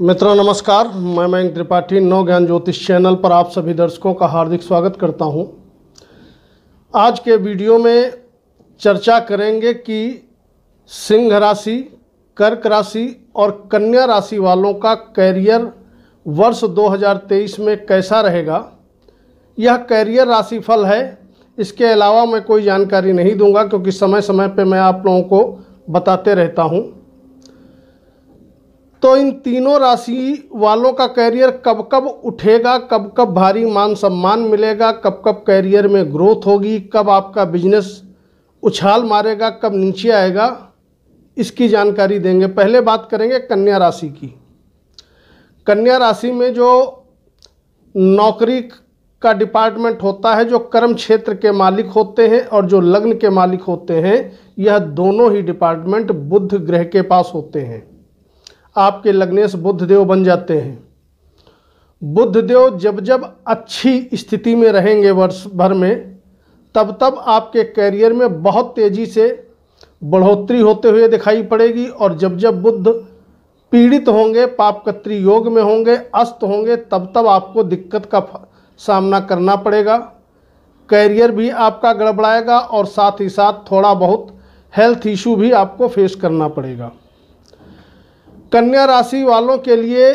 मित्रों नमस्कार, मैं मयंक त्रिपाठी नव ज्ञान ज्योतिष चैनल पर आप सभी दर्शकों का हार्दिक स्वागत करता हूं। आज के वीडियो में चर्चा करेंगे कि सिंह राशि, कर्क राशि और कन्या राशि वालों का कैरियर वर्ष 2023 में कैसा रहेगा। यह कैरियर राशिफल है, इसके अलावा मैं कोई जानकारी नहीं दूंगा क्योंकि समय समय पर मैं आप लोगों को बताते रहता हूं। तो इन तीनों राशि वालों का कैरियर कब कब उठेगा, कब कब भारी मान सम्मान मिलेगा, कब कब कैरियर में ग्रोथ होगी, कब आपका बिजनेस उछाल मारेगा, कब नीचे आएगा, इसकी जानकारी देंगे। पहले बात करेंगे कन्या राशि की। कन्या राशि में जो नौकरी का डिपार्टमेंट होता है, जो कर्म क्षेत्र के मालिक होते हैं और जो लग्न के मालिक होते हैं, यह दोनों ही डिपार्टमेंट बुध ग्रह के पास होते हैं। आपके लग्नेश बुध देव बन जाते हैं। बुध देव जब जब अच्छी स्थिति में रहेंगे वर्ष भर में, तब तब आपके कैरियर में बहुत तेज़ी से बढ़ोतरी होते हुए दिखाई पड़ेगी। और जब जब बुध पीड़ित होंगे, पापकत्री योग में होंगे, अस्त होंगे, तब तब आपको दिक्कत का सामना करना पड़ेगा। कैरियर भी आपका गड़बड़ाएगा और साथ ही साथ थोड़ा बहुत हेल्थ इशू भी आपको फेस करना पड़ेगा। कन्या राशि वालों के लिए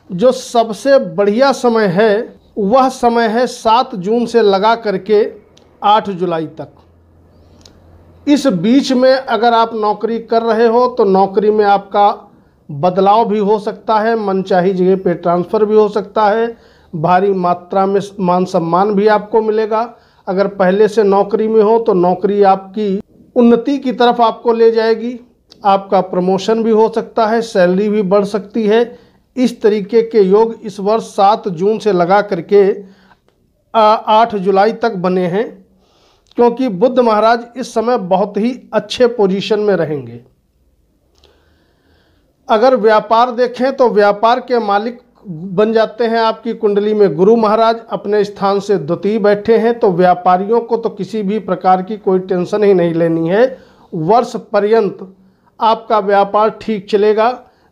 जो सबसे बढ़िया समय है वह समय है 7 जून से लगा करके 8 जुलाई तक। इस बीच में अगर आप नौकरी कर रहे हो तो नौकरी में आपका बदलाव भी हो सकता है, मनचाही जगह पे ट्रांसफ़र भी हो सकता है, भारी मात्रा में मान सम्मान भी आपको मिलेगा। अगर पहले से नौकरी में हो तो नौकरी आपकी उन्नति की तरफ आपको ले जाएगी, आपका प्रमोशन भी हो सकता है, सैलरी भी बढ़ सकती है। इस तरीके के योग इस वर्ष 7 जून से लगा करके 8 जुलाई तक बने हैं, क्योंकि बुध महाराज इस समय बहुत ही अच्छे पोजीशन में रहेंगे। अगर व्यापार देखें तो व्यापार के मालिक बन जाते हैं आपकी कुंडली में गुरु महाराज, अपने स्थान से द्वितीय बैठे हैं। तो व्यापारियों को तो किसी भी प्रकार की कोई टेंशन ही नहीं लेनी है। वर्ष पर्यंत आपका व्यापार ठीक चलेगा,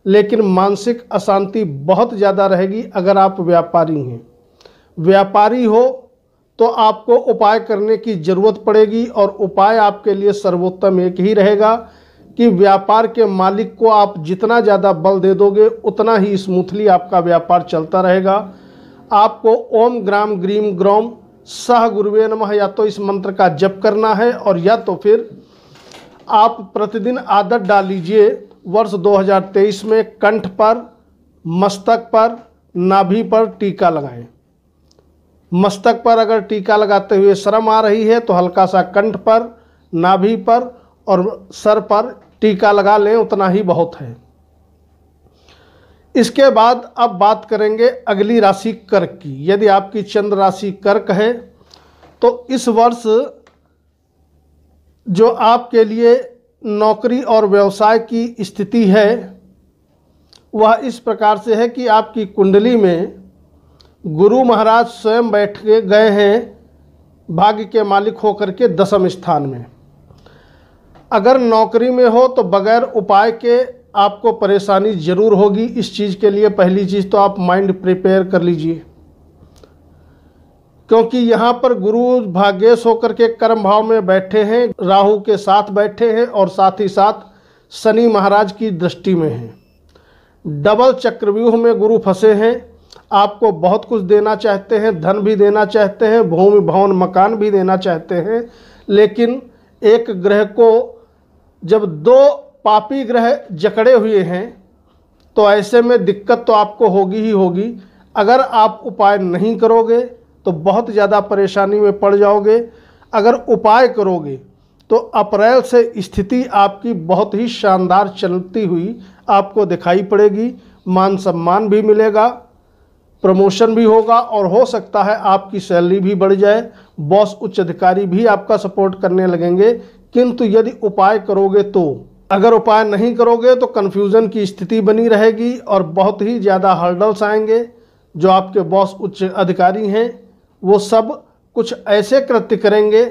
लेकिन मानसिक अशांति बहुत ज़्यादा रहेगी। अगर आप व्यापारी हैं, व्यापारी हो तो आपको उपाय करने की ज़रूरत पड़ेगी, और उपाय आपके लिए सर्वोत्तम एक ही रहेगा कि व्यापार के मालिक को आप जितना ज़्यादा बल दे दोगे उतना ही स्मूथली आपका व्यापार चलता रहेगा। आपको ओम ग्राम ग्रीम ग्रौम सह गुरुवे नमः या तो इस मंत्र का जप करना है, और या तो फिर आप प्रतिदिन आदत डाल लीजिए वर्ष 2023 में कंठ पर, मस्तक पर, नाभि पर टीका लगाएं। मस्तक पर अगर टीका लगाते हुए शर्म आ रही है तो हल्का सा कंठ पर, नाभि पर और सर पर टीका लगा लें, उतना ही बहुत है। इसके बाद अब बात करेंगे अगली राशि कर्क की। यदि आपकी चंद्र राशि कर्क है तो इस वर्ष जो आपके लिए नौकरी और व्यवसाय की स्थिति है वह इस प्रकार से है कि आपकी कुंडली में गुरु महाराज स्वयं बैठ के गए हैं भाग्य के मालिक होकर के 10वें स्थान में। अगर नौकरी में हो तो बगैर उपाय के आपको परेशानी ज़रूर होगी। इस चीज़ के लिए पहली चीज़ तो आप माइंड प्रिपेयर कर लीजिए, क्योंकि यहाँ पर गुरु भाग्येश होकर के कर्म भाव में बैठे हैं, राहु के साथ बैठे हैं और साथ ही साथ शनि महाराज की दृष्टि में हैं। डबल चक्रव्यूह में गुरु फंसे हैं। आपको बहुत कुछ देना चाहते हैं, धन भी देना चाहते हैं, भूमि भवन मकान भी देना चाहते हैं, लेकिन एक ग्रह को जब 2 पापी ग्रह जकड़े हुए हैं तो ऐसे में दिक्कत तो आपको होगी ही होगी। अगर आप उपाय नहीं करोगे तो बहुत ज़्यादा परेशानी में पड़ जाओगे। अगर उपाय करोगे तो अप्रैल से स्थिति आपकी बहुत ही शानदार चलती हुई आपको दिखाई पड़ेगी। मान सम्मान भी मिलेगा, प्रमोशन भी होगा, और हो सकता है आपकी सैलरी भी बढ़ जाए। बॉस उच्च अधिकारी भी आपका सपोर्ट करने लगेंगे। किंतु यदि उपाय करोगे तो, अगर उपाय नहीं करोगे तो कन्फ्यूज़न की स्थिति बनी रहेगी और बहुत ही ज़्यादा हर्डल्स आएंगे। जो आपके बॉस उच्च अधिकारी हैं वो सब कुछ ऐसे कृत्य करेंगे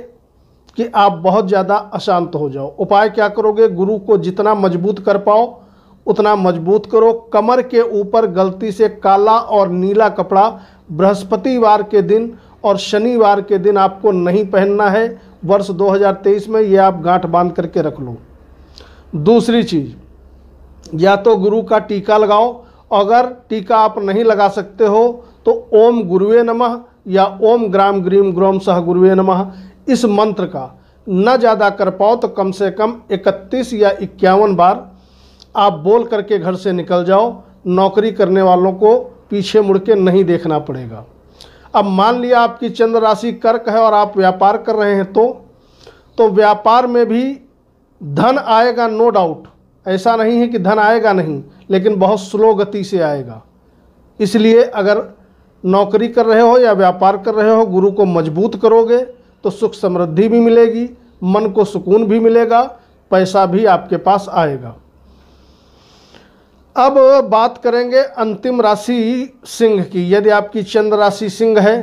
कि आप बहुत ज़्यादा अशांत हो जाओ। उपाय क्या करोगे? गुरु को जितना मजबूत कर पाओ उतना मजबूत करो। कमर के ऊपर गलती से काला और नीला कपड़ा बृहस्पतिवार के दिन और शनिवार के दिन आपको नहीं पहनना है वर्ष 2023 में। ये आप गांठ बांध करके रख लो। दूसरी चीज़, या तो गुरु का टीका लगाओ। अगर टीका आप नहीं लगा सकते हो तो ओम गुरुवे नमः या ओम ग्राम ग्रीम ग्रोम सह गुरुवे नमः इस मंत्र का न ज़्यादा कर पाओ तो कम से कम 31 या 51 बार आप बोल करके घर से निकल जाओ। नौकरी करने वालों को पीछे मुड़ के नहीं देखना पड़ेगा। अब मान लिया आपकी चंद्र राशि कर्क है और आप व्यापार कर रहे हैं तो व्यापार में भी धन आएगा, नो डाउट। ऐसा नहीं है कि धन आएगा नहीं, लेकिन बहुत स्लो गति से आएगा। इसलिए अगर नौकरी कर रहे हो या व्यापार कर रहे हो, गुरु को मजबूत करोगे तो सुख समृद्धि भी मिलेगी, मन को सुकून भी मिलेगा, पैसा भी आपके पास आएगा। अब बात करेंगे अंतिम राशि सिंह की। यदि आपकी चंद्र राशि सिंह है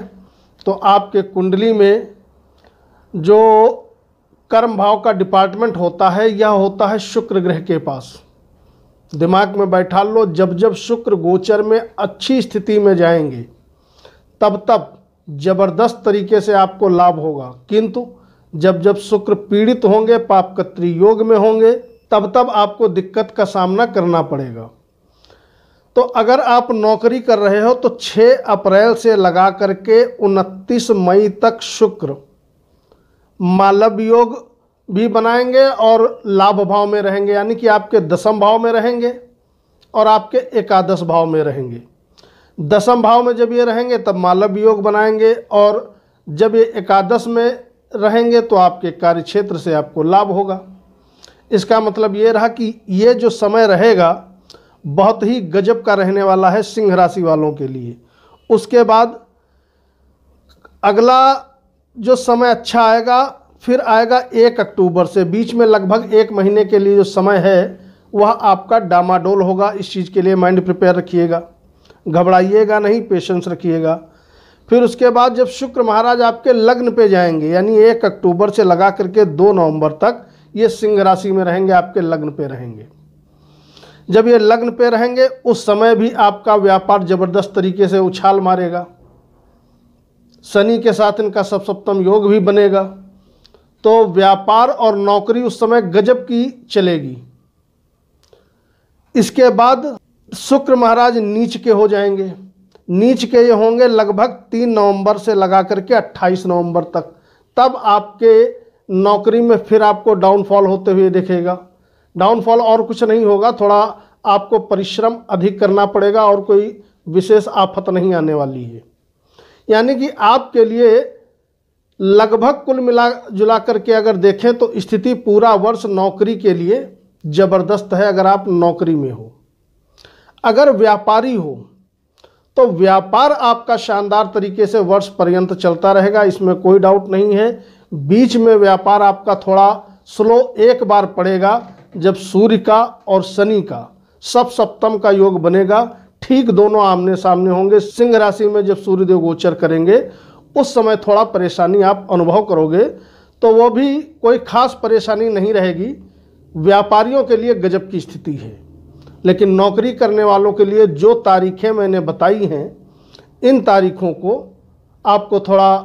तो आपके कुंडली में जो कर्म भाव का डिपार्टमेंट होता है यह होता है शुक्र ग्रह के पास। दिमाग में बैठा लो, जब जब शुक्र गोचर में अच्छी स्थिति में जाएंगे तब तब जबरदस्त तरीके से आपको लाभ होगा, किंतु जब जब शुक्र पीड़ित होंगे, पापकत्री योग में होंगे, तब तब आपको दिक्कत का सामना करना पड़ेगा। तो अगर आप नौकरी कर रहे हो तो 6 अप्रैल से लगा करके 29 मई तक शुक्र मालव योग भी बनाएंगे और लाभ भाव में रहेंगे, यानी कि आपके दसम भाव में रहेंगे और आपके एकादश भाव में रहेंगे। दसम भाव में जब ये रहेंगे तब मालव योग बनाएंगे और जब ये एकादश में रहेंगे तो आपके कार्यक्षेत्र से आपको लाभ होगा। इसका मतलब ये रहा कि ये जो समय रहेगा बहुत ही गजब का रहने वाला है सिंह राशि वालों के लिए। उसके बाद अगला जो समय अच्छा आएगा फिर आएगा 1 अक्टूबर से। बीच में लगभग 1 महीने के लिए जो समय है वह आपका डामाडोल होगा। इस चीज़ के लिए माइंड प्रिपेयर रखिएगा, घबराइएगा नहीं, पेशेंस रखिएगा। फिर उसके बाद जब शुक्र महाराज आपके लग्न पे जाएंगे, यानी 1 अक्टूबर से लगा करके 2 नवंबर तक ये सिंह राशि में रहेंगे, आपके लग्न पे रहेंगे। जब ये लग्न पे रहेंगे उस समय भी आपका व्यापार जबरदस्त तरीके से उछाल मारेगा। शनि के साथ इनका सप्तम योग भी बनेगा, तो व्यापार और नौकरी उस समय गजब की चलेगी। इसके बाद शुक्र महाराज नीच के हो जाएंगे। नीच के ये होंगे लगभग 3 नवंबर से लगा करके 28 नवंबर तक। तब आपके नौकरी में फिर आपको डाउनफॉल होते हुए दिखेगा। डाउनफॉल और कुछ नहीं होगा, थोड़ा आपको परिश्रम अधिक करना पड़ेगा और कोई विशेष आफत नहीं आने वाली है। यानी कि आपके लिए लगभग कुल मिला जुला करके अगर देखें तो स्थिति पूरा वर्ष नौकरी के लिए ज़बरदस्त है। अगर आप नौकरी में हो, अगर व्यापारी हो तो व्यापार आपका शानदार तरीके से वर्ष पर्यंत चलता रहेगा, इसमें कोई डाउट नहीं है। बीच में व्यापार आपका थोड़ा स्लो एक बार पड़ेगा जब सूर्य का और शनि का सप्तम का योग बनेगा। ठीक दोनों आमने सामने होंगे। सिंह राशि में जब सूर्यदेव गोचर करेंगे उस समय थोड़ा परेशानी आप अनुभव करोगे, तो वो भी कोई खास परेशानी नहीं रहेगी। व्यापारियों के लिए गजब की स्थिति है, लेकिन नौकरी करने वालों के लिए जो तारीखें मैंने बताई हैं इन तारीखों को आपको थोड़ा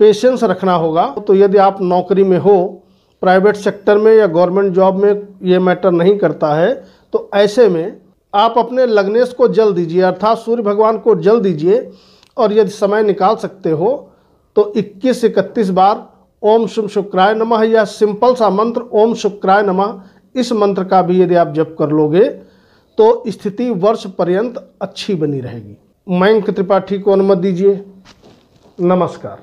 पेशेंस रखना होगा। तो यदि आप नौकरी में हो, प्राइवेट सेक्टर में या गवर्नमेंट जॉब में, ये मैटर नहीं करता है, तो ऐसे में आप अपने लग्नेश को जल दीजिए, अर्थात सूर्य भगवान को जल दीजिए। और यदि समय निकाल सकते हो तो 21-31 बार ओम शुभ शुक्राय नमः या सिंपल सा मंत्र ओम शुक्राय नमः, इस मंत्र का भी यदि आप जप कर लोगे तो स्थिति वर्ष पर्यंत अच्छी बनी रहेगी। मयंक त्रिपाठी को अनुमति दीजिए। नमस्कार।